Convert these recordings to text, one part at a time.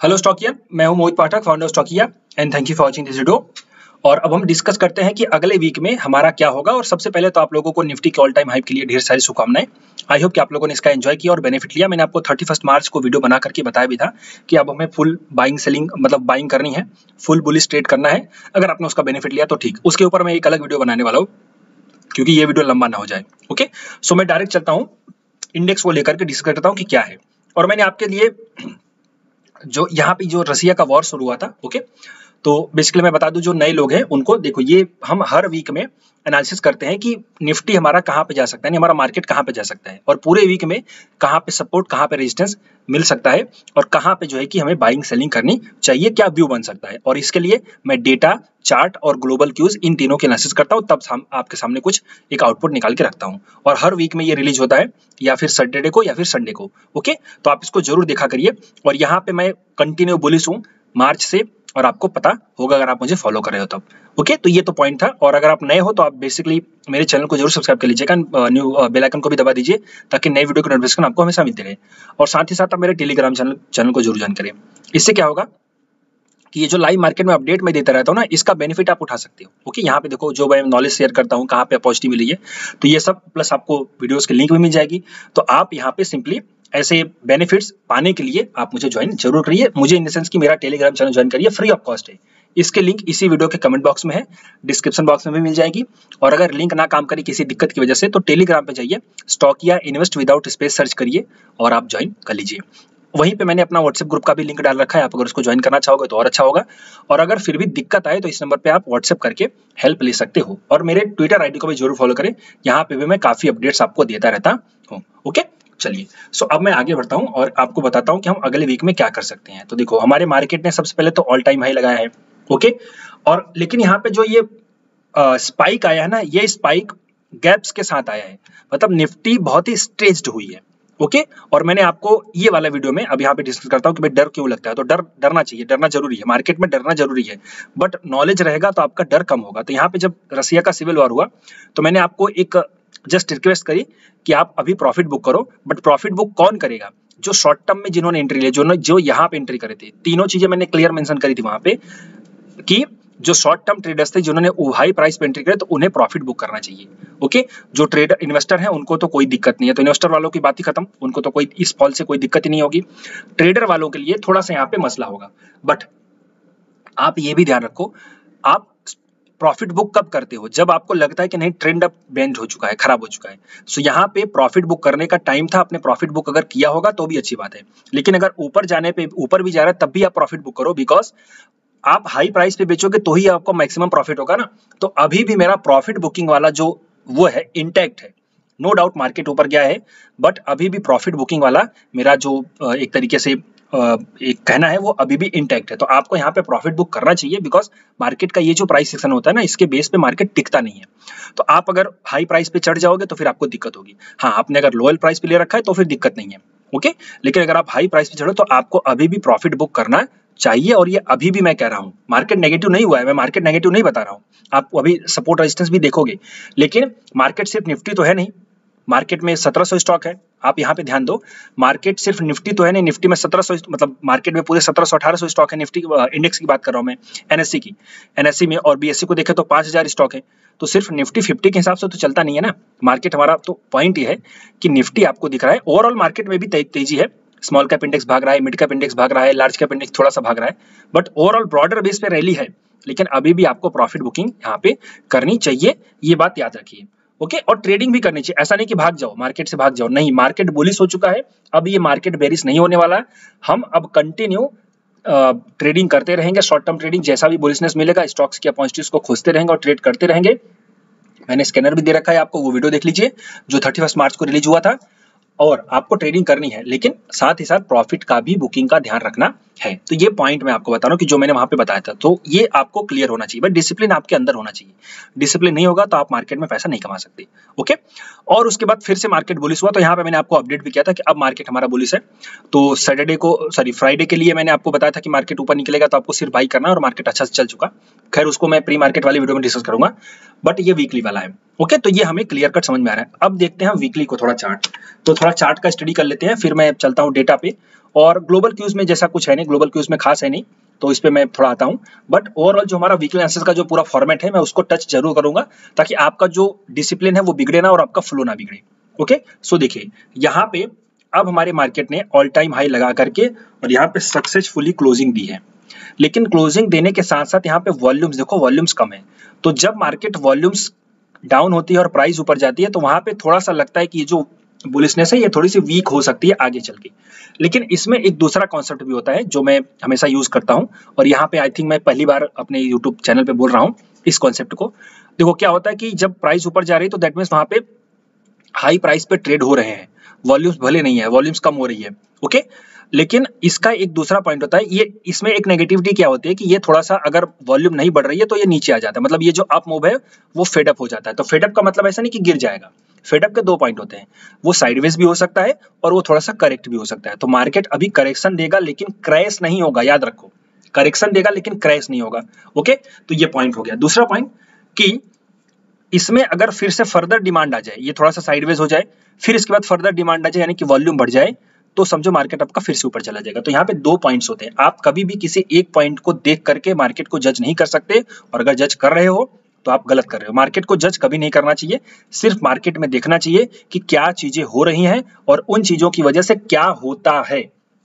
Hello Stockian, मैं हूं Mohit Pathak, founder Stockia and thank you for watching this video. और अब हम डिस्कस करते हैं कि अगले वीक में हमारा क्या होगा। और सबसे पहले तो आप लोगों को निफ्टी के ऑल टाइम हाई के लिए ढेर सारी शुभकामनाएं। आई होप कि आप लोगों ने इसका एंजॉय किया और बेनिफिट लिया। मैंने आपको 31 मार्च को वीडियो बना करके बताया भी था कि अब हमें फुल बाइंग सेलिंग मतलब बाइंग करनी है, फुल बुलिश ट्रेड करना है। अगर आपने उसका बेनिफिट लिया तो ठीक, उसके ऊपर मैं एक अलग वीडियो बनाने वाला हूँ क्योंकि ये वीडियो लंबा ना हो जाए। ओके, सो मैं डायरेक्ट चलता हूँ इंडेक्स को लेकर के डिस्कस करता हूँ कि क्या है। और मैंने आपके लिए जो यहाँ पे जो रसिया का वॉर शुरू हुआ था, ओके, तो बेसिकली मैं बता दूं जो नए लोग हैं उनको, देखो ये हम हर वीक में एनालिसिस करते हैं कि निफ्टी हमारा कहाँ पे जा सकता है, हमारा मार्केट कहाँ पे जा सकता है और पूरे वीक में कहाँ पे सपोर्ट, कहाँ पे रेजिस्टेंस मिल सकता है और कहाँ पे जो है कि हमें बाइंग सेलिंग करनी चाहिए, क्या व्यू बन सकता है। और इसके लिए मैं डेटा, चार्ट और ग्लोबल क्यूज इन तीनों के एनालिसिस करता हूँ, तब आपके सामने कुछ एक आउटपुट निकाल के रखता हूँ। और हर वीक में ये रिलीज होता है या फिर सैटरडे को या फिर संडे को। ओके, तो आप इसको जरूर देखा करिए। और यहाँ पे मैं कंटिन्यू बुलिश हूँ मार्च से, और आपको पता होगा अगर आप मुझे फॉलो कर रहे हो तब। ओके, तो ये तो पॉइंट था। और अगर आप नए हो तो आप बेसिकली मेरे चैनल को जरूर सब्सक्राइब कर लीजिएगा, न्यू बेल आइकन को भी दबा दीजिए ताकि नए वीडियो की नोटिफिकेशन आपको हमेशा मिलती रहे। और साथ ही साथ आप मेरे टेलीग्राम चैनल को जरूर ज्वाइन करें। इससे क्या होगा कि ये जो लाइव मार्केट में अपडेट मैं देता रहता हूँ ना, इसका बेनिफिट आप उठा सकते हो। ओके, यहाँ पे देखो जो मैं नॉलेज शेयर करता हूँ, कहाँ पे अपॉर्चुनिटी मिली है, तो ये सब प्लस आपको वीडियोस के लिंक भी मिल जाएगी। तो आप यहाँ पे सिंपली ऐसे बेनिफिट्स पाने के लिए आप मुझे ज्वाइन जरूर करिए। मुझे इन द सेंस कि मेरा टेलीग्राम चैनल ज्वाइन करिए, फ्री ऑफ कॉस्ट है। इसके लिंक इसी वीडियो के कमेंट बॉक्स में है, डिस्क्रिप्शन बॉक्स में भी मिल जाएगी। और अगर लिंक ना काम करे किसी दिक्कत की वजह से, तो टेलीग्राम पे जाइए, Stockia invest without space search करिए और आप ज्वाइन कर लीजिए। वहीं पे मैंने अपना व्हाट्सएप ग्रुप का भी लिंक डाल रखा है, आप अगर उसको ज्वाइन करना चाहोगे तो और अच्छा होगा। और अगर फिर भी दिक्कत आए तो इस नंबर पे आप व्हाट्सएप करके हेल्प ले सकते हो। और मेरे ट्विटर आईडी को भी जरूर फॉलो करें, यहाँ पे भी मैं काफी अपडेट्स आपको देता रहता हूँ। ओके, चलिए, सो अब मैं आगे बढ़ता हूँ और आपको बताता हूँ कि हम अगले वीक में क्या कर सकते हैं। तो देखो हमारे मार्केट ने सबसे पहले तो ऑल टाइम हाई लगाया है। ओके, और लेकिन यहाँ पे जो ये स्पाइक आया है ना, ये स्पाइक गैप्स के साथ आया है, मतलब निफ्टी बहुत ही स्ट्रेच्ड हुई है। ओके, और मैंने आपको ये वाला वीडियो में अब यहाँ पे डिस्कस करता हूँ कि भाई डर क्यों लगता है। तो डरना चाहिए, डरना जरूरी है, मार्केट में डरना जरूरी है, बट नॉलेज रहेगा तो आपका डर कम होगा। तो यहाँ पे जब रसिया का सिविल वॉर हुआ तो मैंने आपको एक जस्ट रिक्वेस्ट करी कि आप अभी प्रॉफिट बुक करो, बट प्रॉफिट बुक कौन करेगा? जो शॉर्ट टर्म में जिन्होंने एंट्री ली, जो यहाँ पे एंट्री करे थे, तीनों चीजें मैंने क्लियर मेंशन करी थी वहां पे कि जो शॉर्ट टर्म ट्रेडर्स थे जिन्होंने हाई प्राइस पे एंट्री करे तो उन्हें प्रॉफिट बुक करना चाहिए। ओके, जो ट्रेडर इन्वेस्टर हैं उनको तो कोई दिक्कत नहीं है, तो इन्वेस्टर वालों की बात ही खत्म, उनको तो कोई इस फॉल से कोई दिक्कत ही नहीं होगी। ट्रेडर वालों के लिए थोड़ा सा यहाँ पे मसला होगा। बट आप ये भी ध्यान रखो, आप प्रॉफिट बुक कब करते हो? जब आपको लगता है कि नहीं ट्रेंड अब बेंड हो चुका है, खराब हो चुका है। सो यहाँ पे प्रॉफिट बुक करने का टाइम था, आपने प्रॉफिट बुक अगर किया होगा तो भी अच्छी बात है। लेकिन अगर ऊपर जाने पे, ऊपर भी जा रहा है तब भी आप प्रॉफिट बुक करो, बिकॉज आप हाई प्राइस पे बेचोगे तो ही आपको मैक्सिमम प्रॉफिट होगा ना। तो अभी भी मेरा प्रॉफिट बुकिंग वाला जो वो है इंटैक्ट है। नो डाउट मार्केट ऊपर गया है, बट अभी भी प्रॉफिट बुकिंग वाला मेरा जो एक तरीके से एक कहना है वो अभी भी इंटैक्ट है। तो आपको यहाँ पे प्रॉफिट बुक करना चाहिए, बिकॉज मार्केट का ये जो प्राइस सेक्शन होता है ना, इसके बेस पे मार्केट टिकता नहीं है। तो आप अगर हाई प्राइस पे चढ़ जाओगे तो फिर आपको दिक्कत होगी। हाँ, आपने अगर लोअर प्राइस पे ले रखा है तो फिर दिक्कत नहीं है। ओके, लेकिन अगर आप हाई प्राइस पे चढ़ो तो आपको अभी भी प्रॉफिट बुक करना चाहिए। और ये अभी भी मैं कह रहा हूँ, मार्केट नेगेटिव नहीं हुआ है, मैं मार्केट नेगेटिव नहीं बता रहा हूँ। आप अभी सपोर्ट रेजिस्टेंस भी देखोगे, लेकिन मार्केट सिर्फ निफ्टी तो है नहीं, मार्केट में 1700 स्टॉक है। आप यहाँ पे ध्यान दो, मार्केट सिर्फ निफ्टी तो है नहीं, निफ्टी में 1700 मतलब मार्केट में पूरे 1700-1800 स्टॉक है। निफ्टी इंडेक्स की बात कर रहा हूँ मैं, एनएससी की, एनएससी में और बीएससी को देखें तो 5000 स्टॉक है। तो सिर्फ निफ्टी 50 के हिसाब से तो चलता नहीं है ना मार्केट हमारा। तो पॉइंट ये है कि निफ्टी आपको दिख रहा है, ओवरऑल मार्केट में भी तेजी है। स्मॉल कैप इंडेक्स भाग रहा है, मिड कैप इंडेक्स भाग रहा है, लार्ज कैप इंडेक्स थोड़ा सा भाग रहा है, बट ओवरऑल ब्रॉडर बेस पे रैली है। लेकिन अभी भी आपको प्रॉफिट बुकिंग यहाँ पे करनी चाहिए, ये बात याद रखिए। ओके, और ट्रेडिंग भी करनी चाहिए, ऐसा नहीं कि भाग जाओ, मार्केट से भाग जाओ, नहीं। मार्केट बुलिश हो चुका है, अब ये मार्केट बेरिश नहीं होने वाला है। हम अब कंटिन्यू ट्रेडिंग करते रहेंगे, शॉर्ट टर्म ट्रेडिंग, जैसा भी बुलिशनेस मिलेगा स्टॉक्स की अपॉर्चुनिटीज को खोजते रहेंगे और ट्रेड करते रहेंगे। मैंने स्कैनर भी दे रखा है आपको, वो वीडियो देख लीजिए जो 31 मार्च को रिलीज हुआ था। और आपको ट्रेडिंग करनी है, लेकिन साथ ही साथ प्रॉफिट का भी बुकिंग का ध्यान रखना है। तो ये पॉइंट मैं आपको बता रहा हूँ कि जो मैंने वहां पे बताया था, तो ये आपको क्लियर होना चाहिए। बट डिसिप्लिन आपके अंदर होना चाहिए, डिसिप्लिन नहीं होगा तो आप मार्केट में पैसा नहीं कमा सकते। ओके, और उसके बाद फिर से मार्केट बुलिश हुआ, तो यहाँ पे मैंने आपको अपडेट भी किया था कि अब मार्केट हमारा बुलिश है। तो सैटरडे को, सॉरी फ्राइडे के लिए मैंने आपको बताया था कि मार्केट ऊपर निकलेगा तो आपको सिर्फ बाई करना है, और मार्केट अच्छा से चल चुका। खैर उसको मैं प्री मार्केट वाली वीडियो में डिस्कस करूंगा, बट ये वीकली वाला है। ओके, तो ये हमें क्लियर कट समझ में आ रहा है। अब देखते हैं वीकली को, थोड़ा चार्ट, तो थोड़ा चार्ट का स्टडी कर लेते हैं, फिर मैं चलता हूँ डेटा पे और ग्लोबल क्यूज में जैसा कुछ है नहीं, ग्लोबल क्यूज में खास है नहीं, तो इस पे मैं थोड़ा आता हूँ। बट ओवरऑल जो हमारा वीकली एनालिसिस का जो पूरा फॉर्मेट है मैं उसको टच जरूर करूंगा, ताकि आपका जो डिसिप्लिन है वो बिगड़े ना और आपका फ्लो ना बिगड़े। ओके, सो देखिए यहाँ पे अब हमारे मार्केट ने ऑल टाइम हाई लगा करके और यहाँ पे सक्सेसफुली क्लोजिंग दी है, लेकिन क्लोजिंग देने के साथ साथ यहाँ पे वॉल्यूम्स देखो, वॉल्यूम्स कम है। तो जब मार्केट वॉल्यूम्स डाउन होती है और प्राइस ऊपर जाती है तो वहां पे थोड़ा सा लगता है कि ये जो बुलिशनेस है ये थोड़ी सी वीक हो सकती है आगे चल के। लेकिन इसमें एक दूसरा कॉन्सेप्ट भी होता है जो मैं हमेशा यूज करता हूँ, और यहाँ पे आई थिंक मैं पहली बार अपने यूट्यूब चैनल पे बोल रहा हूँ इस कॉन्सेप्ट को। देखो क्या होता है कि जब प्राइस ऊपर जा रही है तो दैट मीन्स वहां पे हाई प्राइस पे ट्रेड हो रहे हैं, वॉल्यूम्स भले नहीं है, वॉल्यूम्स कम हो रही है। ओके, लेकिन इसका एक दूसरा पॉइंट होता है, ये इसमें एक नेगेटिविटी क्या होती है कि ये थोड़ा सा अगर वॉल्यूम नहीं बढ़ रही है तो ये नीचे आ जाता है, मतलब ये जो अप मूव है वो फेडअप हो जाता है। तो फेडअप का मतलब ऐसा नहीं कि गिर जाएगा, फेडअप के दो पॉइंट होते हैं, वो साइडवेज भी हो सकता है और वो थोड़ा सा करेक्ट भी हो सकता है। तो मार्केट अभी करेक्शन देगा लेकिन क्रैश नहीं होगा, याद रखो, करेक्शन देगा लेकिन क्रैश नहीं होगा। ओके, तो ये पॉइंट हो गया। दूसरा पॉइंट कि इसमें अगर फिर से फर्दर डिमांड आ जाए, ये थोड़ा सा साइडवेज हो जाए, फिर इसके बाद फर्दर डिमांड आ जाए यानी कि वॉल्यूम बढ़ जाए, तो समझो मार्केट आपका फिर से ऊपर चला जाएगा। तो यहाँ पे दो पॉइंट्स होते हैं, आप कभी भी किसी एक पॉइंट को देख करके मार्केट को जज नहीं कर सकते, और अगर जज कर रहे हो तो आप गलत कर रहे हो। मार्केट को जज कभी नहीं करना चाहिए, सिर्फ मार्केट में देखना चाहिए कि क्या चीजें हो रही हैं और उन चीजों की वजह से क्या होता है।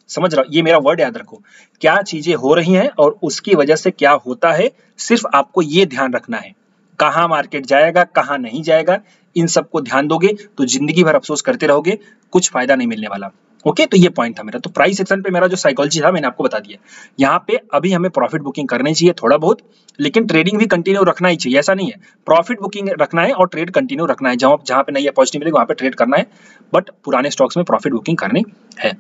समझ रहा, ये मेरा वर्ड याद रखो, क्या चीजें हो रही हैं और उसकी वजह से क्या होता है, सिर्फ आपको ये ध्यान रखना है। कहाँ मार्केट जाएगा, कहाँ नहीं जाएगा, इन सबको ध्यान दोगे तो जिंदगी भर अफसोस करते रहोगे, कुछ फायदा नहीं मिलने वाला। ओके, तो ये पॉइंट था मेरा। तो प्राइस सेक्शन पे मेरा जो साइकोलॉजी था मैंने आपको बता दिया। यहाँ पे अभी हमें प्रॉफिट बुकिंग करनी चाहिए थोड़ा बहुत, लेकिन ट्रेडिंग भी कंटिन्यू रखना ही चाहिए, ऐसा नहीं है। प्रॉफिट बुकिंग रखना है और ट्रेड कंटिन्यू रखना है, जहाँ पे नई अपॉर्चुनिटी मिलेगी वहाँ पे ट्रेड करना है, बट पुराने स्टॉक्स में प्रॉफिट बुकिंग करनी है।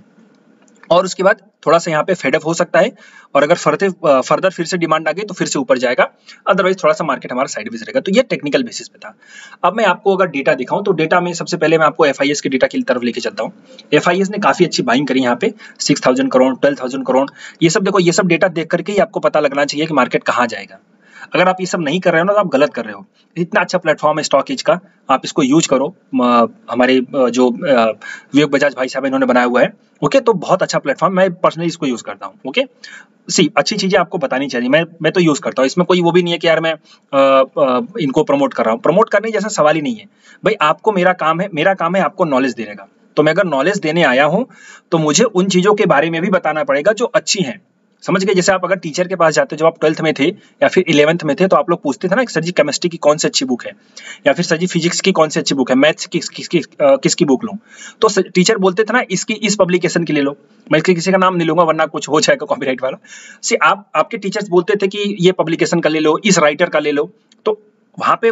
और उसके बाद थोड़ा सा यहाँ पे फेडअप हो सकता है, और अगर फर्दर फिर से डिमांड आ गई तो फिर से ऊपर जाएगा, अदरवाइज थोड़ा सा मार्केट हमारा साइडवेज रहेगा। तो ये टेक्निकल बेसिस पे था। अब मैं आपको अगर डेटा दिखाऊं तो डेटा में सबसे पहले मैं आपको एफआईएस के डेटा की तरफ लेके चलता हूँ। एफआईएस ने काफी अच्छी बाइंग करी यहाँ पे, 6000 करोड़, 12,000 करोड़, ये सब देखो, ये सब डेटा देख करके ही आपको पता लगना चाहिए कि मार्केट कहाँ जाएगा। अगर आप ये सब नहीं कर रहे हो ना तो आप गलत कर रहे हो। इतना अच्छा प्लेटफॉर्म है स्टॉक एज का, आप इसको यूज करो। हमारे जो विवेक बजाज भाई साहब इन्होंने बनाया हुआ है, ओके, तो बहुत अच्छा प्लेटफॉर्म, मैं पर्सनली इसको यूज करता हूँ। ओके, सी अच्छी चीजें आपको बतानी चाहिए, मैं तो यूज करता हूँ, इसमें कोई वो भी नहीं है कि यार मैं इनको प्रमोट कर रहा हूँ। प्रमोट करने जैसा सवाल ही नहीं है भाई, आपको मेरा काम है आपको नॉलेज देने का। तो मैं अगर नॉलेज देने आया हूँ तो मुझे उन चीजों के बारे में भी बताना पड़ेगा जो अच्छी हैं। समझ गए? जैसे आप अगर टीचर के पास जाते हो, जब आप 12th में थे या फिर 11th में थे, तो आप लोग पूछते थे ना सर जी केमिस्ट्री की कौन सी अच्छी बुक है, या फिर सर जी फिजिक्स की कौन सी अच्छी बुक है, मैथ्स की किसकी बुक लूं, तो टीचर बोलते थे ना इसकी इस पब्लिकेशन की ले लो। मैं किसी का नाम नहीं लूंगा वरना कुछ हो जाएगा कॉपीराइट वाला। सी आपके टीचर्स बोलते थे कि ये पब्लिकेशन का ले लो, इस राइटर का ले लो, तो वहां पे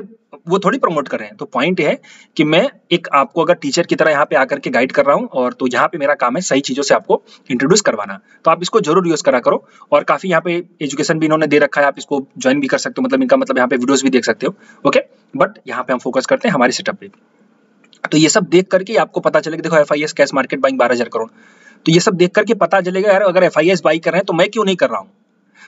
वो थोड़ी प्रमोट कर रहे हैं। तो पॉइंट है कि मैं एक आपको अगर टीचर की तरह यहाँ पे आकर के गाइड कर रहा हूँ, और तो यहाँ पे मेरा काम है सही चीजों से आपको इंट्रोड्यूस करवाना। तो आप इसको जरूर यूज करा करो, और काफी यहाँ पे एजुकेशन भी इन्होंने दे रखा है, आप इसको ज्वाइन भी कर सकते हो, मतलब इनका मतलब यहाँ पे वीडियोस भी देख सकते हो। ओके, बट यहाँ पे हम फोकस करते हैं हमारे सेटअप पे। तो ये सब देख करके आपको पता चलेगा, देखो FIS cash market buying 12,000 crore, तो ये सब देख करके पता चलेगा यार अगर एफआईएस बाई कर रहे हैं तो मैं क्यों नहीं कर रहा हूँ।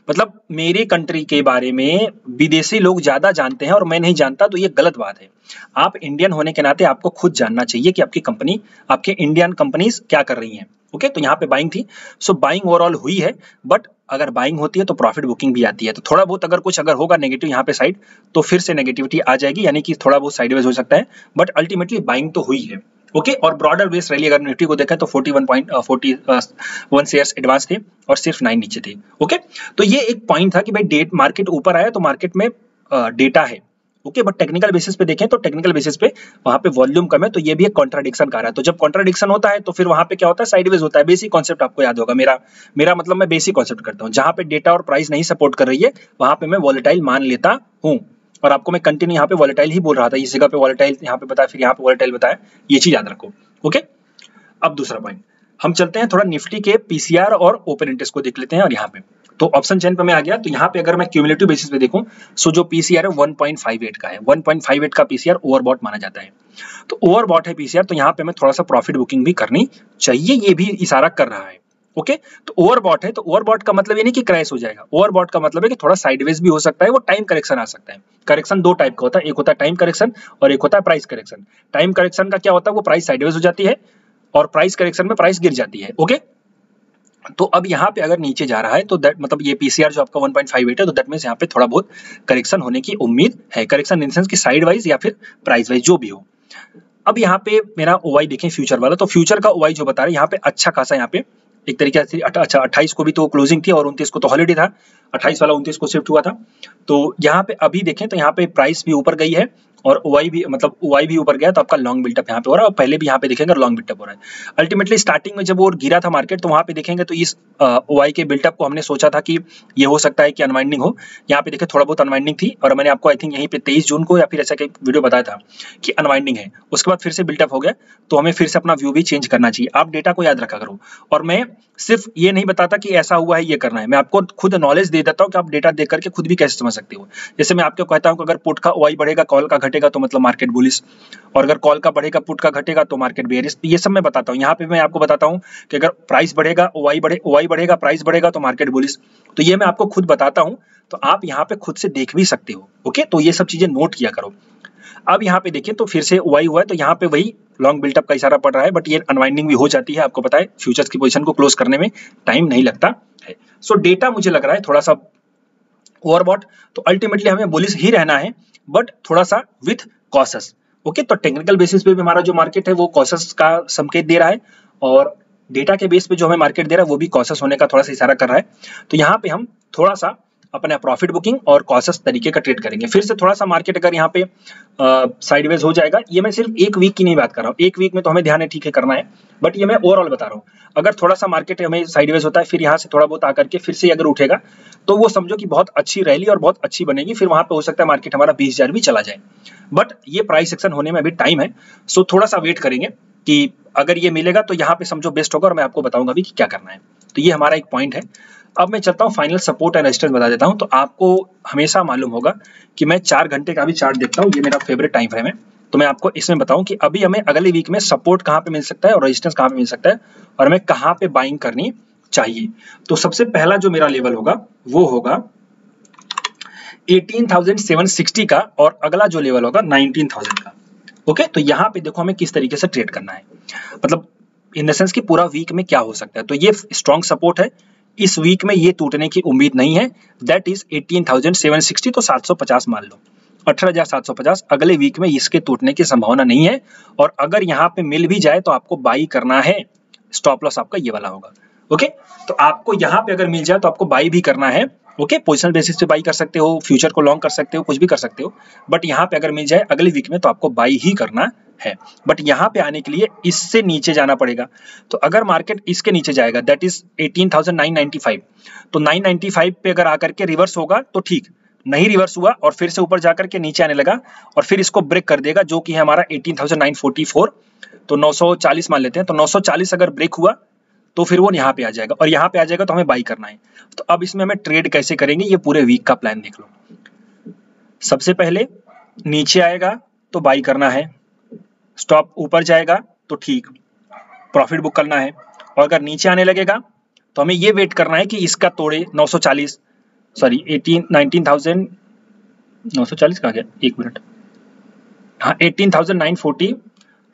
मतलब मेरी कंट्री के बारे में विदेशी लोग ज्यादा जानते हैं और मैं नहीं जानता, तो ये गलत बात है। आप इंडियन होने के नाते आपको खुद जानना चाहिए कि आपकी कंपनी, आपके इंडियन कंपनीज क्या कर रही हैं। ओके, तो यहाँ पे बाइंग थी, सो बाइंग ओवरऑल हुई है, बट अगर बाइंग होती है तो प्रॉफिट बुकिंग भी आती है। तो थोड़ा बहुत अगर कुछ अगर होगा नेगेटिव यहाँ पे साइड, तो फिर से नेगेटिविटी आ जाएगी, यानी कि थोड़ा बहुत साइडवेज हो सकता है, बट अल्टीमेटली बाइंग तो हुई है। ओके, और ब्रॉडर बेस रैली अगर निफ्टी को देखा तो 41 शेयर्स एडवांस थे और सिर्फ 9 नीचे थे। ओके, तो ये एक पॉइंट था कि भाई डेट मार्केट ऊपर आया तो मार्केट में डेटा है। ओके, बट टेक्निकल बेसिस पे देखें तो टेक्निकल बेसिस पे वहां पे वॉल्यूम कम है, तो ये भी एक कॉन्ट्राडिक्शन का रहा है। तो जब कॉन्ट्राडिक्शन होता है तो फिर वहां पे क्या होता है, साइडवेज होता है। बेसिक कॉन्सेप्ट आपको याद होगा, मेरा मतलब मैं बेसिक कॉन्सेप्ट करता हूँ, जहां पे डेटा और प्राइस नहीं सपोर्ट कर रही है वहां पे मैं वॉलेटाइल मान लेता हूँ। और आपको मैं कंटिन्यू यहाँ पे वॉलेटाइल ही बोल रहा था, इस जगह पे वॉलेटाइल यहाँ पे बताया, फिर यहाँ पे वॉलेटाइल बताया, ये चीज याद रखो। ओके, अब दूसरा पॉइंट हम चलते हैं थोड़ा निफ्टी के पीसीआर और ओपन इंटरेस्ट को देख लेते हैं। और यहाँ पे तो ऑप्शन चेन पे मैं आ गया, तो यहाँ पे अगर मैं क्यूमुलेटिव बेसिस पे देखूं, सो जो पीसीआर है 1.58 का है, 1.58 का पीसीआर ओवरबॉट माना जाता है। तो ओवरबॉट है पीसीआर, तो यहाँ पे मैं थोड़ा सा प्रॉफिट बुकिंग भी करनी चाहिए, ये भी इशारा कर रहा है। ओके, तो ओवरबॉट है, तो ओवरबॉट का मतलब ये नहीं कि क्रैश हो जाएगा, ओवरबॉट का मतलब है कि थोड़ा साइडवेज भी हो सकता है, वो टाइम करेक्शन आ सकता है। करेक्शन दो टाइप का होता है, एक होता है टाइम करेक्शन और एक होता है प्राइस करेक्शन। टाइम करेक्शन का क्या होता है, वो प्राइस साइडवेज हो जाती है और प्राइस करेक्शन में प्राइस गिर जाती है। ओके, तो अब यहाँ पे अगर नीचे जा रहा है तो दैट मतलब ये पीसीआर जो आपका 1.58 है, तो दैट मीन्स यहाँ पे थोड़ा बहुत करेक्शन होने की उम्मीद है। करेक्शन इन सेंस की साइड वाइज या फिर प्राइस वाइज जो भी हो। अब यहाँ पे मेरा ओवाई देखें फ्यूचर वाला, तो फ्यूचर का ओवाई जो बता रहे हैं यहाँ पे अच्छा खासा, यहाँ पे एक तरीके से अच्छा 28 को भी तो क्लोजिंग थी और 29 को तो हॉलिडे था, 28 वाला 29 को शिफ्ट हुआ था। तो यहाँ पे अभी देखें तो यहाँ पे प्राइस भी ऊपर गई है और ओवाई भी मतलब ओवाई भी ऊपर गया, तो आपका लॉन्ग बिल्टअप यहाँ पे हो रहा है और पहले भी यहाँ पे देखेंगे लॉन्ग बिल्टअप हो रहा है। अल्टीमेटली स्टार्टिंग में जब वो गिरा था मार्केट, तो वहाँ पे देखेंगे तो इस ओवाई के बिल्टअप को हमने सोचा था कि ये हो सकता है कि अनवाइंडिंग हो। यहाँ पे देखे थोड़ा बहुत अनवाइंडिंग थी और मैंने आपको आई थिंक यहीं पे 23 जून को या फिर ऐसा वीडियो बताया था कि अनवाइंडिंग है। उसके बाद फिर से बिल्टअप हो गया, तो हमें फिर से अपना व्यू भी चेंज करना चाहिए। आप डेटा को याद रखा करो, और मैं सिर्फ ये नहीं बताता कि ऐसा हुआ है ये करना है, मैं आपको खुद नॉलेज दे देता हूँ कि आप डेटा देख करके खुद भी कैसे समझ सकते हो। जैसे मैं आपको कहता हूँ कि अगर पुट का ओआई बढ़ेगा कॉल का घटेगा तो मतलब मार्केट बुलिश, और अगर कॉल का बढ़ेगा पुट का घटेगा तो मार्केट बेयरिश। ये सब मैं बताता हूँ। यहाँ पे मैं आपको बताता हूँ कि अगर प्राइस बढ़ेगा ओआई बढ़ेगा प्राइस बढ़ेगा तो मार्केट बुलिश। तो ये मैं आपको खुद बताता हूँ, तो आप यहाँ पे खुद से देख भी सकते हो। ओके, तो ये सब चीजें नोट किया करो। अब यहाँ पे देखिए तो फिर से ओआई हुआ है, तो यहाँ पे वही लॉन्ग बिल्टअप का इशारा पड़ रहा है, बट ये अनवाइंडिंग भी हो जाती है। आपको पता है फ्यूचर्स की पोजीशन को क्लोज करने में टाइम नहीं लगता है। सो डेटा मुझे लग रहा है थोड़ा सा ओवरबॉट, तो अल्टीमेटली हमें बुलिश ही रहना है, बट थोड़ा सा विथ कॉशस। ओके, तो टेक्निकल बेसिस पे भी हमारा जो मार्केट है वो कॉशस का संकेत दे रहा है, और डेटा के बेस पे जो हमें मार्केट दे रहा है वो भी कॉशस होने का थोड़ा सा इशारा कर रहा है। तो यहाँ पे हम थोड़ा सा अपना प्रॉफिट बुकिंग और कॉशस तरीके का ट्रेड करेंगे। फिर से थोड़ा सा मार्केट अगर यहाँ पे साइडवेज हो जाएगा, ये मैं सिर्फ एक वीक की नहीं बात कर रहा हूँ, एक वीक में तो हमें ध्यान है ठीक है करना है, बट ये मैं ओवरऑल बता रहा हूँ। अगर थोड़ा सा मार्केट हमें साइडवेज होता है फिर यहाँ से थोड़ा बहुत आकर के फिर से अगर उठेगा, तो वो समझो कि बहुत अच्छी रैली और बहुत अच्छी बनेगी। फिर वहां पे हो सकता है मार्केट हमारा 20,000 भी चला जाए, बट ये प्राइस एक्शन होने में अभी टाइम है। सो थोड़ा सा वेट करेंगे कि अगर ये मिलेगा तो यहाँ पे समझो बेस्ट होगा, और मैं आपको बताऊंगा भी कि क्या करना है। तो ये हमारा एक पॉइंट है। अब मैं चलता हूँ फाइनल सपोर्ट एंड रेजिस्टेंस बता देता हूँ। तो आपको हमेशा मालूम होगा कि मैं 4 घंटे का भी चार्ट देखता हूँ, ये मेरा फेवरेट टाइम फ्रेम है। तो मैं आपको इसमें बताऊं कि अभी हमें अगले वीक में सपोर्ट कहाँ पे मिल सकता है और रेजिस्टेंस कहाँ पे मिल सकता है, और हमें कहाँ पे बाइंग करनी चाहिए। तो सबसे पहला जो मेरा लेवल होगा वो होगा 18,760 का, और अगला जो लेवल होगा 19,000 का। ओके, तो यहाँ पे देखो हमें किस तरीके से ट्रेड करना है, मतलब इन द सेंस कि पूरा वीक में क्या हो सकता है। तो ये स्ट्रॉन्ग सपोर्ट है, इस वीक में ये टूटने की उम्मीद नहीं है, दैट इज 18,760, तो 750 मान लो, 18,750। अगले वीक में इसके टूटने की संभावना नहीं है, और अगर यहाँ पे मिल भी जाए तो आपको बाई करना है। स्टॉप लॉस आपका ये वाला होगा। ओके, तो आपको यहाँ पे अगर मिल जाए तो आपको बाई भी करना है। ओके, पोजिशनल बेसिस पे बाई कर सकते हो, फ्यूचर को लॉन्ग कर सकते हो, कुछ भी कर सकते हो, बट यहाँ पे अगर मिल जाए अगले वीक में तो आपको बाई ही करना है। बट यहाँ पे आने के लिए इससे नीचे जाना पड़ेगा। तो अगर मार्केट इसके नीचे जाएगा दैट इज 18,995, तो 995 पे अगर आकर के रिवर्स होगा तो ठीक, नहीं रिवर्स हुआ और फिर से ऊपर जाकर के नीचे आने लगा और फिर इसको ब्रेक कर देगा, जो कि है हमारा 18,944, तो 940 मान लेते हैं। तो 940 अगर ब्रेक हुआ तो फिर वो यहाँ पे आ जाएगा, और यहाँ पे आ जाएगा तो हमें बाई करना है। तो अब इसमें हमें ट्रेड कैसे करेंगे, ये पूरे वीक का प्लान देख लो। सबसे पहले नीचे आएगा तो बाई करना है, स्टॉप ऊपर जाएगा तो ठीक, प्रॉफिट बुक करना है, और अगर नीचे आने लगेगा तो हमें ये वेट करना है कि इसका तोड़े 940, सॉरी 19,000, 940 कहाँ गया, एक मिनट, हाँ 18,940,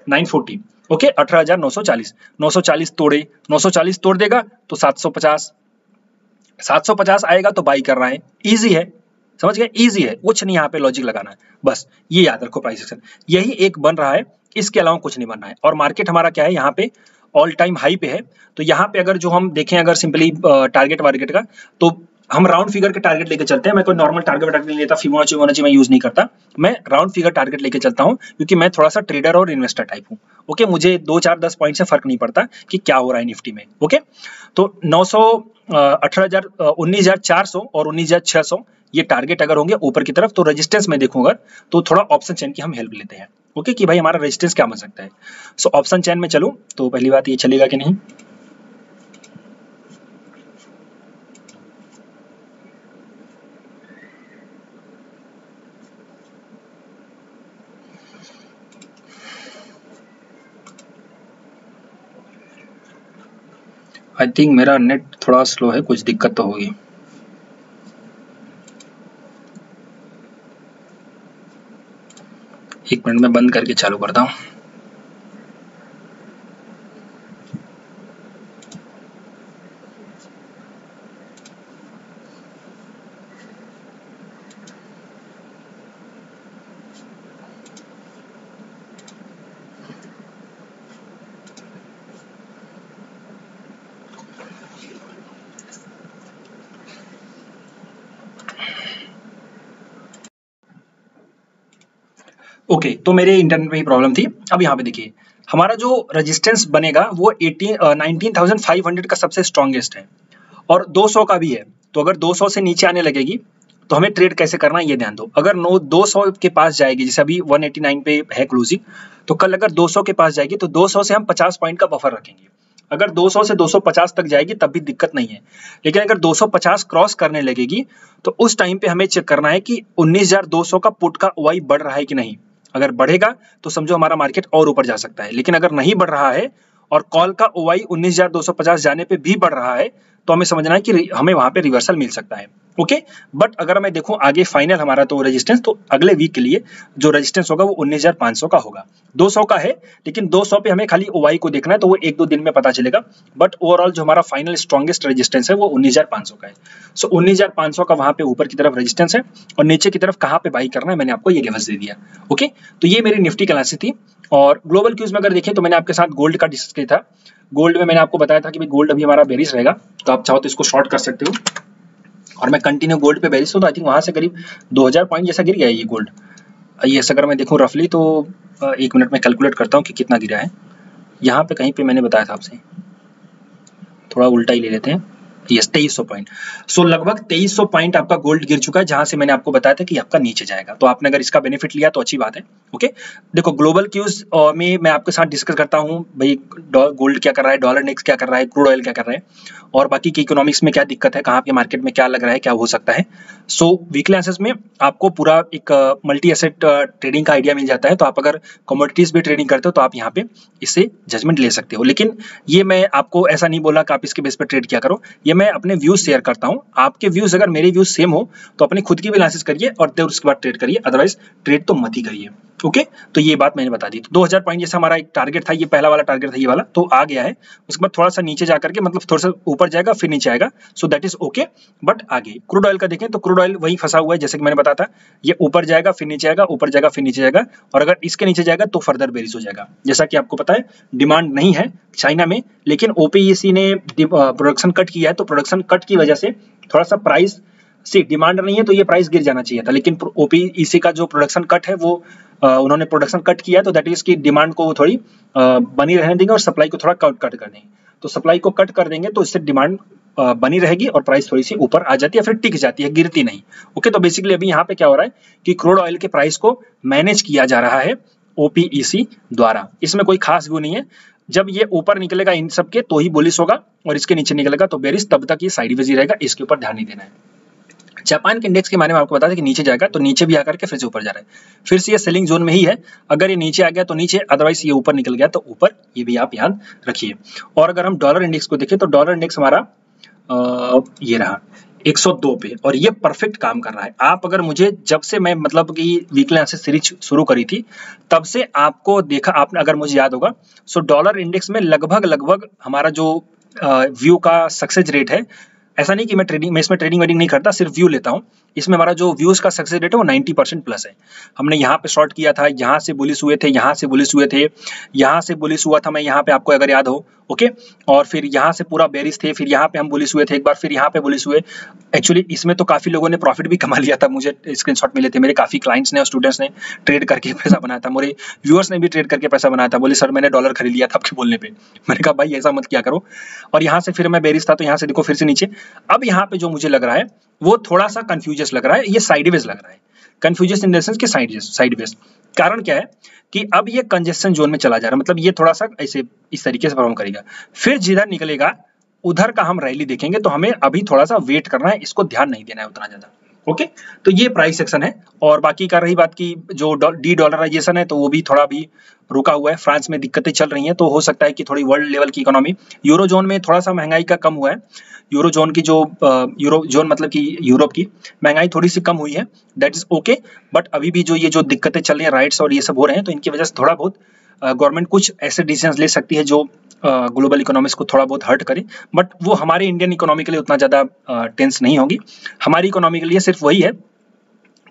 940, ओके 18,940, 940 तोड़े, 940 तोड़ देगा तो 750, 750 आएगा तो बाई करना है। इजी है, समझ गए, इजी है, कुछ नहीं यहाँ पे लॉजिक लगाना है, बस ये याद रखो प्राइस एक्शन यही एक बन रहा है, इसके अलावा कुछ नहीं बन रहा है। और मार्केट हमारा क्या है यहाँ पे ऑल टाइम हाई पे है। तो यहाँ पे अगर जो हम देखें अगर सिंपली टारगेट वारगेट का, तो हम राउंड फिगर के टारगेट लेके चलते हैं। मैं कोई नॉर्मल टारगेट नहीं लेता, फिबोनाची मैं यूज नहीं करता, मैं राउंड फिगर टारगेट लेके चलता हूँ, क्योंकि मैं थोड़ा सा ट्रेडर और इन्वेस्टर टाइप हूँ। ओके, मुझे 2 4 10 पॉइंट से फर्क नहीं पड़ता कि क्या हो रहा है निफ्टी में। ओके, तो 19,400 और 19,600 ये टारगेट अगर होंगे ऊपर की तरफ, तो रेजिस्टेंस में देखूंगा तो थोड़ा ऑप्शन चेन की हम हेल्प लेते हैं। ओके, कि भाई हमारा रेजिस्टेंस क्या बन सकता है। सो ऑप्शन चेन में चलूं तो पहली बात ये चलेगा कि नहीं, आई थिंक मेरा नेट थोड़ा स्लो है, कुछ दिक्कत तो होगी। एक मिनट में बंद करके चालू करता हूँ। ओके, तो मेरे इंटरनेट में ही प्रॉब्लम थी। अब यहाँ पे देखिए हमारा जो रेजिस्टेंस बनेगा वो 19,500 का सबसे स्ट्रॉन्गेस्ट है और 200 का भी है। तो अगर 200 से नीचे आने लगेगी तो हमें ट्रेड कैसे करना है ये ध्यान दो। अगर 200 के पास जाएगी, जैसे अभी 189 पे है क्लोजिंग, तो कल अगर 200 के पास जाएगी तो 200 से हम 50 पॉइंट का बफर रखेंगे। अगर 200 से 250 तक जाएगी तब भी दिक्कत नहीं है, लेकिन अगर 250 क्रॉस करने लगेगी तो उस टाइम पे हमें चेक करना है कि 19,200 का पुट का OI बढ़ रहा है कि नहीं। अगर बढ़ेगा तो समझो हमारा मार्केट और ऊपर जा सकता है, लेकिन अगर नहीं बढ़ रहा है और कॉल का OI 19,250 जाने पे भी बढ़ रहा है तो हमें समझना है कि हमें वहां पे रिवर्सल मिल सकता है। ओके, बट अगर मैं देखूं आगे फाइनल हमारा तो रेजिस्टेंस, तो अगले वीक के लिए जो रेजिस्टेंस होगा वो 19,500 का होगा। 200 का है, लेकिन 200 पे हमें खाली OI को देखना है, तो वो 1-2 दिन में पता चलेगा। बट ओवरऑल जो हमारा फाइनल स्ट्रॉन्गेस्ट रेजिस्टेंस है वो 19,500 का है। सो 19,500 का वहां पे ऊपर की तरफ रेजिस्टेंस है और नीचे की तरफ कहाँ पे बाई करना है मैंने आपको ये लेवल्स दे दिया। ओके, तो ये मेरी निफ्टी की एनालिसिस थी। और ग्लोबल क्यूज में अगर देखें तो मैंने आपके साथ गोल्ड का डिस्कस किया था। गोल्ड में मैंने आपको बताया था कि भाई गोल्ड अभी हमारा बेरिश रहेगा, तो आप चाहो तो इसको शॉर्ट कर सकते हो। और मैं कंटिन्यू गोल्ड पे बेरिश हूँ, तो आई थिंक वहां से करीब 2000 पॉइंट जैसा गिर गया है ये गोल्ड। ये अगर मैं देखूँ रफली तो 1 मिनट में कैलकुलेट करता हूँ कि कितना गिरा है। यहाँ पे कहीं पे मैंने बताया था आपसे, थोड़ा उल्टा ही ले लेते हैं। Yes, 2300 point. सो लगभग 2300 पॉइंट आपका गोल्ड गिर चुका है, जहां से मैंने आपको बताया था कि आपका नीचे जाएगा। तो आपने अगर इसका बेनिफिट लिया तो अच्छी बात है। ओके, देखो ग्लोबल क्यूज में मैं आपके साथ डिस्कस करता हूं भाई गोल्ड क्या कर रहा है, डॉलर इंडेक्स क्या कर रहा है, क्रूड ऑयल क्या कर रहा है, और बाकी की इकोनॉमिक्स में क्या दिक्कत है, कहाँ पे मार्केट में क्या लग रहा है, क्या हो सकता है। सो वीकली एनालिसिस में आपको पूरा एक मल्टी एसेट ट्रेडिंग का आइडिया मिल जाता है। तो आप अगर कमोडिटीज भी ट्रेडिंग करते हो तो आप यहाँ पे इससे जजमेंट ले सकते हो। लेकिन ये मैं आपको ऐसा नहीं बोला कि आप इसके बेस पर ट्रेड किया करो, ये मैं अपने व्यूज शेयर करता हूँ। आपके व्यूज अगर मेरे व्यूज सेम हो तो अपनी खुद की भी एनालिसिस करिए और फिर उसके बाद ट्रेड करिए, अदरवाइज ट्रेड तो मत ही करिए। ओके, तो ये बात मैंने बता दी। तो 2000 पॉइंट जैसा हमारा एक टारगेट था, ये पहला वाला टारगेट था ये वाला, तो आ गया है। उसके बाद थोड़ा सा नीचे जाकर के, मतलब थोड़ा सा ऊपर जाएगा फिर नीचे आएगा, so that is okay. But आगे क्रूड ऑयल का देखें तो क्रूड ऑयल वही फंसा हुआ है, जैसे कि मैंने बताया था, ये ऊपर जाएगा फिर नीचे आएगा, ऊपर जाएगा फिर नीचे जाएगा, और अगर इसके नीचे जाएगा तो फर्दर बेरिश हो जाएगा। जैसा कि आपको पता है डिमांड नहीं है चाइना में, लेकिन ओपीईसी ने प्रोडक्शन कट किया है, तो प्रोडक्शन कट की वजह से थोड़ा सा प्राइस से, डिमांड नहीं है तो ये प्राइस गिर जाना चाहिए था, लेकिन ओपीईसी का जो प्रोडक्शन कट है वो उन्होंने प्रोडक्शन कट किया, तो दैट इज की डिमांड को थोड़ी बनी रहने देंगे और सप्लाई को थोड़ा कट कर देंगे। तो सप्लाई को कट कर देंगे तो इससे डिमांड बनी रहेगी और प्राइस थोड़ी सी ऊपर आ जाती है, फिर टिक जाती है, गिरती नहीं। ओके, तो बेसिकली अभी यहाँ पे क्या हो रहा है कि क्रूड ऑयल के प्राइस को मैनेज किया जा रहा है ओपीईसी द्वारा। इसमें कोई खास व्यू नहीं है। जब ये ऊपर निकलेगा इन सब के तो ही बुलिश होगा, और इसके नीचे निकलेगा तो बेरिश, तब तक ये साइडवेज ही रहेगा, इसके ऊपर ध्यान नहीं देना है। जापान के इंडेक्स के बारे में आपको बता दें कि नीचे जाएगा तो नीचे भी आकर के फिर से ऊपर जा रहा है, फिर से ये सेलिंग जोन में ही है। अगर ये नीचे आ गया तो नीचे, अदरवाइज ये ऊपर निकल गया तो ऊपर, ये भी आप याद रखिए। और अगर हम डॉलर इंडेक्स को देखें तो डॉलर इंडेक्स हमारा ये रहा 102 पे, और ये परफेक्ट काम कर रहा है। आप अगर मुझे जब से मैं मतलब कि वीकली एनालिसिस सीरीज शुरू करी थी तब से आपको देखा, आपने अगर मुझे याद होगा, सो डॉलर इंडेक्स में लगभग हमारा जो व्यू का सक्सेस रेट है, ऐसा नहीं कि मैं इसमें ट्रेडिंग वेडिंग नहीं करता, सिर्फ व्यू लेता हूँ। इसमें हमारा जो व्यूज का सक्सेस रेट है वो 90% प्लस है। हमने यहाँ पे शॉर्ट किया था, यहाँ से बुलिश हुए थे, यहाँ से बुलिश हुए थे, यहाँ से बुलिश हुआ था मैं यहाँ पे, आपको अगर याद हो। ओके, और फिर यहाँ से पूरा बेरिश थे, फिर यहाँ पे हम बुलिश हुए थे एक बार, फिर यहाँ पे बुलिश हुए। एक्चुअली इसमें तो काफी लोगों ने प्रॉफिट भी कमा लिया था, मुझे स्क्रीनशॉट मिले थे, मेरे काफी क्लाइंट्स ने और स्टूडेंट्स ने ट्रेड करके पैसा बनाया था, मेरे व्यूअर्स ने भी ट्रेड करके पैसा बनाया था। बोले सर मैंने डॉलर खरीद लिया था आपके बोलने पे। मैंने कहा भाई ऐसा मत किया करो। और यहाँ से फिर मैं बेरिश था, तो यहाँ से देखो फिर से नीचे। अब यहाँ पे जो मुझे लग रहा है वो थोड़ा सा कंफ्यूजस लग रहा है, ये साइडवेज लग रहा है। कंफ्यूजस इन द सेंस कि साइडवेज। कारण क्या है कि अब ये कंजेशन जोन में चला जा रहा है, मतलब ये थोड़ा सा ऐसे इस तरीके से परफॉर्म करेगा, फिर जिधर निकलेगा उधर का हम रैली देखेंगे। तो हमें अभी थोड़ा सा वेट करना है, इसको ध्यान नहीं देना है उतना ज्यादा। ओके, तो ये प्राइस सेक्शन है। और बाकी का रही बात की जो डी डॉलराइजेशन है, तो वो भी थोड़ा भी रुका हुआ है। फ्रांस में दिक्कतें चल रही हैं, तो हो सकता है कि थोड़ी वर्ल्ड लेवल की इकोनॉमी, यूरो जोन में थोड़ा सा महंगाई का कम हुआ है। यूरो जोन की जो यूरो जोन मतलब कि यूरोप की महंगाई थोड़ी सी कम हुई है, दैट इज ओके। बट अभी भी जो ये जो दिक्कतें चल रही हैं, राइट्स और ये सब हो रहे हैं, तो इनकी वजह से थोड़ा बहुत गवर्नमेंट कुछ ऐसे डिसीजन ले सकती है जो ग्लोबल इकोनॉमिक्स को थोड़ा बहुत हर्ट करे। बट वो हमारे इंडियन इकोनॉमी के लिए उतना ज्यादा टेंस नहीं होगी। हमारी इकोनॉमी के लिए सिर्फ वही है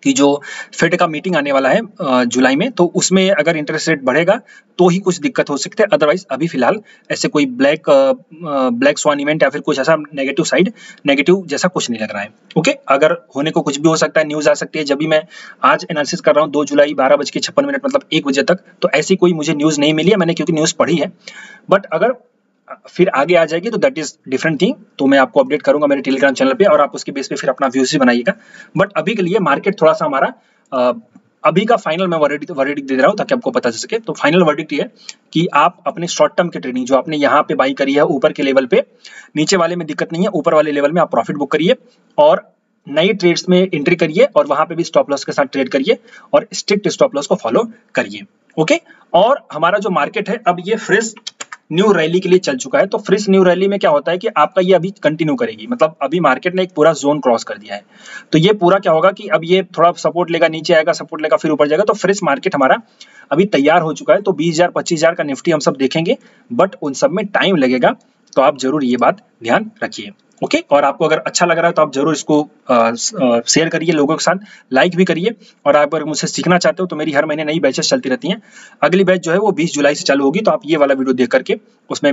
कि जो फेड का मीटिंग आने वाला है जुलाई में, तो उसमें अगर इंटरेस्ट रेट बढ़ेगा तो ही कुछ दिक्कत हो सकती है। अदरवाइज अभी फिलहाल ऐसे कोई ब्लैक स्वान इवेंट या फिर कुछ ऐसा नेगेटिव जैसा कुछ नहीं लग रहा है। ओके, अगर होने को कुछ भी हो सकता है, न्यूज आ सकती है। जब भी मैं आज एनालिसिस कर रहा हूँ 2 जुलाई 12:56 मतलब 1 बजे तक, तो ऐसी कोई मुझे न्यूज नहीं मिली है मैंने, क्योंकि न्यूज पढ़ी है। बट अगर फिर आगे आ जाएगी तो दैट इज डिफरेंट थिंग, तो मैं आपको अपडेट करूंगा मेरे टेलीग्राम चैनल पे, और आप उसके बेस पे फिर अपना व्यूज भी बनाइएगा। बट अभी के लिए मार्केट थोड़ा सा हमारा अभी का फाइनल मैं वर्डिक्ट दे रहा हूँ ताकि आपको पता चल सके। तो फाइनल वर्डिक्ट ये है कि आप अपने शॉर्ट टर्म की ट्रेडिंग जो आपने यहाँ पे बाई करी है ऊपर के लेवल पे, नीचे वाले में दिक्कत नहीं है, ऊपर वाले लेवल में आप प्रॉफिट बुक करिए और नई ट्रेड्स में एंट्री करिए, और वहां पे भी स्टॉप लॉस के साथ ट्रेड करिए और स्ट्रिक्ट स्टॉप लॉस को फॉलो करिए। ओके, और हमारा जो मार्केट है अब ये फ्रेश न्यू रैली के लिए चल चुका है। तो फ्रेश न्यू रैली में क्या होता है कि आपका ये अभी कंटिन्यू करेगी, मतलब अभी मार्केट ने एक पूरा जोन क्रॉस कर दिया है। तो ये पूरा क्या होगा कि अब ये थोड़ा सपोर्ट लेगा, नीचे आएगा, सपोर्ट लेगा, फिर ऊपर जाएगा। तो फ्रेश मार्केट हमारा अभी तैयार हो चुका है। तो 20,000 25,000 का निफ्टी हम सब देखेंगे, बट उन सब में टाइम लगेगा। तो आप जरूर ये बात ध्यान रखिए। ओके, और आपको अगर अच्छा लग रहा है तो आप जरूर इसको शेयर करिए लोगों के साथ, लाइक भी करिए। और आप अगर मुझसे सीखना चाहते हो तो मेरी हर महीने नई बैचेस चलती रहती हैं। अगली बैच जो है वो 20 जुलाई से चालू होगी, तो आप ये वाला वीडियो देख करके उसमें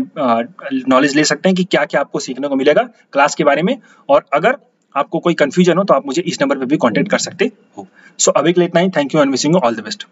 नॉलेज ले सकते हैं कि क्या क्या आपको सीखने को मिलेगा क्लास के बारे में। और अगर आपको कोई कंफ्यूजन हो तो आप मुझे इस नंबर पर भी कॉन्टेक्ट कर सकते हो। सो अभी के लिए इतना ही। Thank you and wishing you all the best.